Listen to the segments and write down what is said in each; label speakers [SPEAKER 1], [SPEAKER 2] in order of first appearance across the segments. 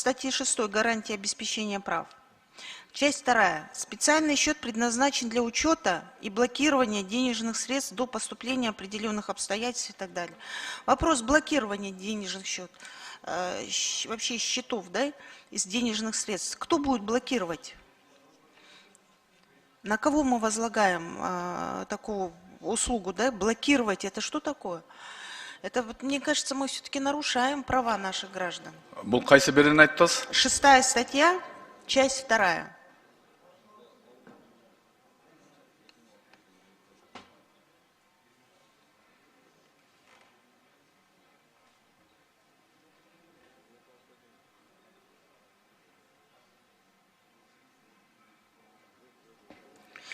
[SPEAKER 1] статьи 6 «Гарантия обеспечения прав». Часть 2. Специальный счет предназначен для учета и блокирования денежных средств до поступления определенных обстоятельств и так далее. Вопрос блокирования денежных счетов, вообще счетов, да, из денежных средств. Кто будет блокировать? На кого мы возлагаем такую услугу, да, блокировать? Это что такое? Это, вот, мне кажется, мы все-таки нарушаем права наших граждан. 6 статья, часть 2.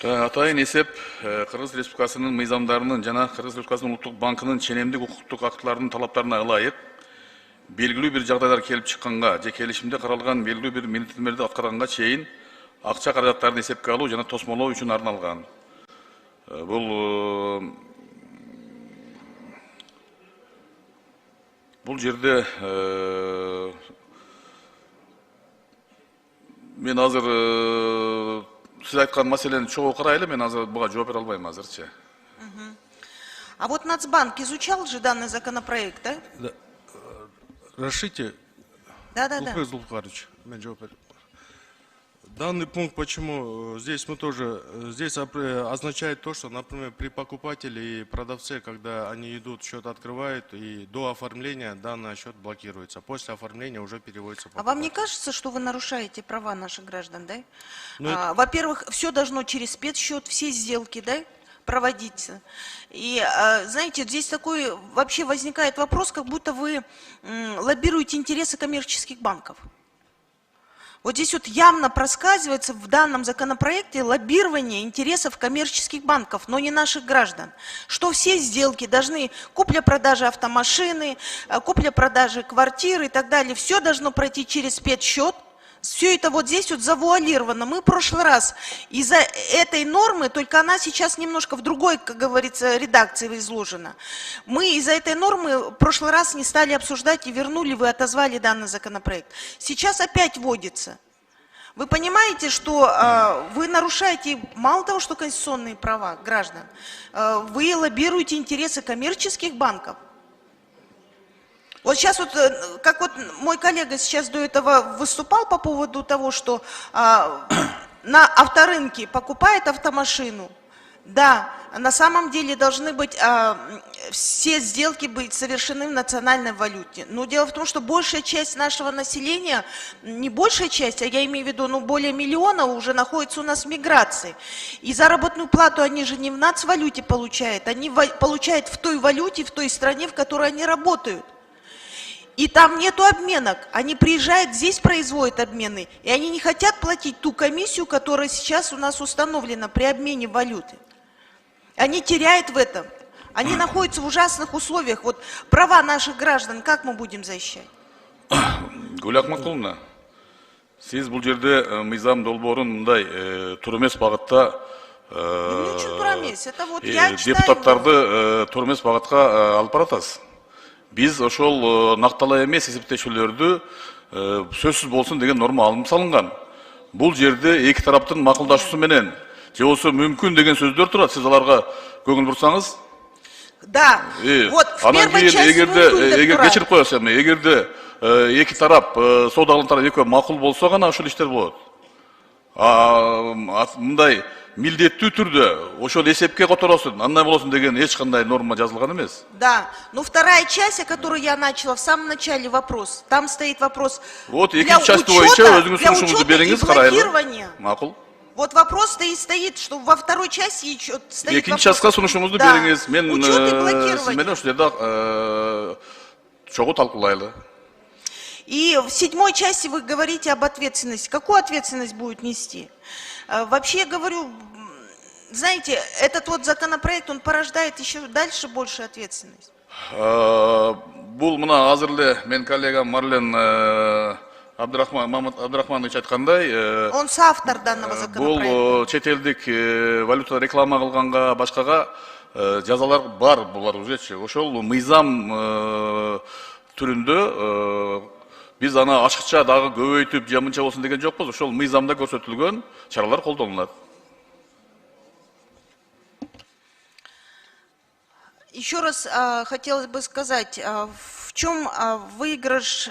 [SPEAKER 2] Атайын есеп Кыргыз Республикасынын мыйзамдарынын жана Кыргыз Республикасынын Улуттук банкынын ченемдик укуктук актыларынын талаптарына ылайык белгилүү бир жагдайлар келип чыкканга же келишимде каралган белгилүү бир милдеттенмелерди аткарганга чейин акча каражаттарын эсепке алуу жана тосмолоо үчүн арналган. Бул жерде мен азыр siz aytқан маселени чогуу карайлы, мен азыр буга жооп бере албайм азырчы.
[SPEAKER 1] А вот Нацбанк изучал же данный законопроект, да?
[SPEAKER 3] Да. Разрешите?
[SPEAKER 1] Да.
[SPEAKER 3] Данный пункт, почему здесь мы тоже, здесь означает то, что, например, при покупателе и продавце, когда они идут, счет открывают, и до оформления данный счет блокируется. После оформления уже переводится.
[SPEAKER 1] А вам не кажется, что вы нарушаете права наших граждан, да?
[SPEAKER 3] Ну,
[SPEAKER 1] во-первых, все должно через спецсчет, все сделки, да, проводиться. И, знаете, здесь такой вообще возникает вопрос, как будто вы лоббируете интересы коммерческих банков. Вот здесь вот явно проскальзывается в данном законопроекте лоббирование интересов коммерческих банков, но не наших граждан. Что все сделки должны, купля-продажа автомашины, купля-продажа квартиры и так далее, все должно пройти через спецсчет. Все это вот здесь вот завуалировано. Мы в прошлый раз из-за этой нормы, только она сейчас немножко в другой, как говорится, редакции изложена. Мы из-за этой нормы в прошлый раз не стали обсуждать и вернули, вы отозвали данный законопроект. Сейчас опять вводится. Вы понимаете, что вы нарушаете мало того, что конституционные права граждан, вы лоббируете интересы коммерческих банков. Вот сейчас вот, как вот мой коллега сейчас до этого выступал по поводу того, что на авторынке покупает автомашину, да, на самом деле должны быть все сделки быть совершены в национальной валюте. Но дело в том, что большая часть нашего населения, не большая часть, а я имею в виду, ну, более миллиона уже находится у нас в миграции. И заработную плату они же не в нацвалюте получают, они получают в той валюте, в той стране, в которой они работают. И там нету обменок. Они приезжают, здесь производят обмены, и они не хотят платить ту комиссию, которая сейчас у нас установлена при обмене валюты. Они теряют в этом. Они находятся в ужасных условиях. Вот права наших граждан, как мы будем защищать?
[SPEAKER 2] Гүл Акматулловна, сиз бул жерде мыйзам долбоорун мындай тур эмес багытта депутаттарды тур эмес багытка алып баратасыз. Биз ошол накталай эмес эсептешүүлөрдү сөзсүз болсун деген норма алынып салынган. Бул жерде эки тараптын макулдашуусу менен же болсо мүмкүн деген сөздөр турат. Сиз аларга көңүл бурсаңыз.
[SPEAKER 1] Да. Вот в первой части
[SPEAKER 2] эгер кечирип коесуз, эгерде эки тарап, соодаган тарап экөө макул болсо гана ошол иштер болот. Мындай милдеттүү түрдө ошол эсепке которосун, андай болосун деген эч кандай норма жазылган эмес.
[SPEAKER 1] Да, но вторая часть, о которой я начала в самом начале вопрос, там стоит вопрос
[SPEAKER 2] вот экинчи часть боюнча өзүңүз сунушуңузду бериңиз, карайлы. Макул.
[SPEAKER 1] Вот вопрос стоит, что во второй части стоит
[SPEAKER 2] экинчи частка сунушуңузду бериңиз. Мен сиз менен ушул жерде чогуу талкуулайлы.
[SPEAKER 1] И в 7 части вы говорите об ответственности. Какую ответственность будет нести? Вообще, я говорю, знаете, этот вот законопроект, он порождает еще дальше большую ответственность.
[SPEAKER 2] Бул мына азыр эле мен коллегам Марлен Абдрахманович айткандай,
[SPEAKER 1] он соавтор данного законопроекта.
[SPEAKER 2] Бул чет элдик валюта реклама кылганга, башкага жазалар бар, булар ужечи. Ошол мыйзам түрүндө Биз аны ашыкча дагы көбөйтүп, жамынча болсун деген жокпуз. Ошол мыйзамда көрсөтүлгөн чаралар колдонулат.
[SPEAKER 1] Еще раз хотелось бы сказать, в чем выигрыш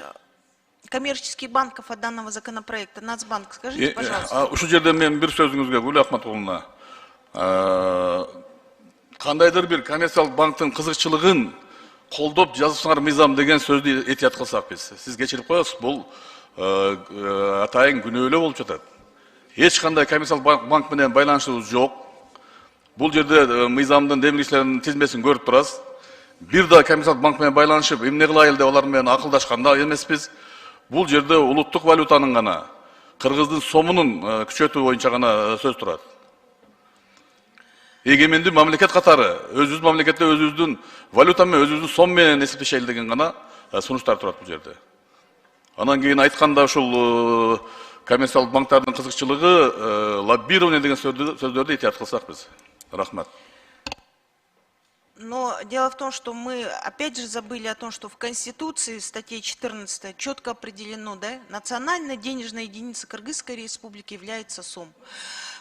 [SPEAKER 1] коммерческих банков от данного законопроекта? Нацбанк, скажите, пожалуйста.
[SPEAKER 2] Ушул жерде мен бир сөзүңүзгө, Гүл Ахматовна, кандайдыр бир коммерциялык банктын кызыкчылыгын колдоп жазыпсыңар мыйзам деген сөздү этият кылсак биз. Сиз кечирип коесуз, бул атайын күнөөлөө болуп жатат. Эч кандай коммерциялык банк менен байланышыбыз жок. Бул жерде мыйзамдын демилгичилеринин тизмесин көрүп турасыз. Бир да коммерциялык банк менен байланышып, эмне кылайлы деп алар менен акылдашканда эмеспиз. Бул жерде улуттук валютанын гана, кыргыздын сомунун күчөтүү боюнча гана сөз турат. Эгемендүү мамлекет катары, өзүбүз мамлекетте өзүбүздүн валюта менен, өзүбүздүн сом менен эсептешели деген гана сунуштар турат бул жерде. Анан кийин айтканда ушул коммерциялык банктардын кызыкчылыгы лоббирование деген сөздөрдү этият кылсак биз. Рахмат.
[SPEAKER 1] Но дело в том, что мы опять же забыли о том, что в Конституции, статье 14, четко определено, да, национальная денежная единица Кыргызской Республики является сом.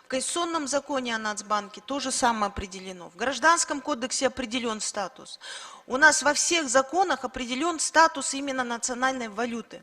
[SPEAKER 1] В Конституционном законе о Нацбанке то же самое определено. В Гражданском кодексе определен статус. У нас во всех законах определен статус именно национальной валюты.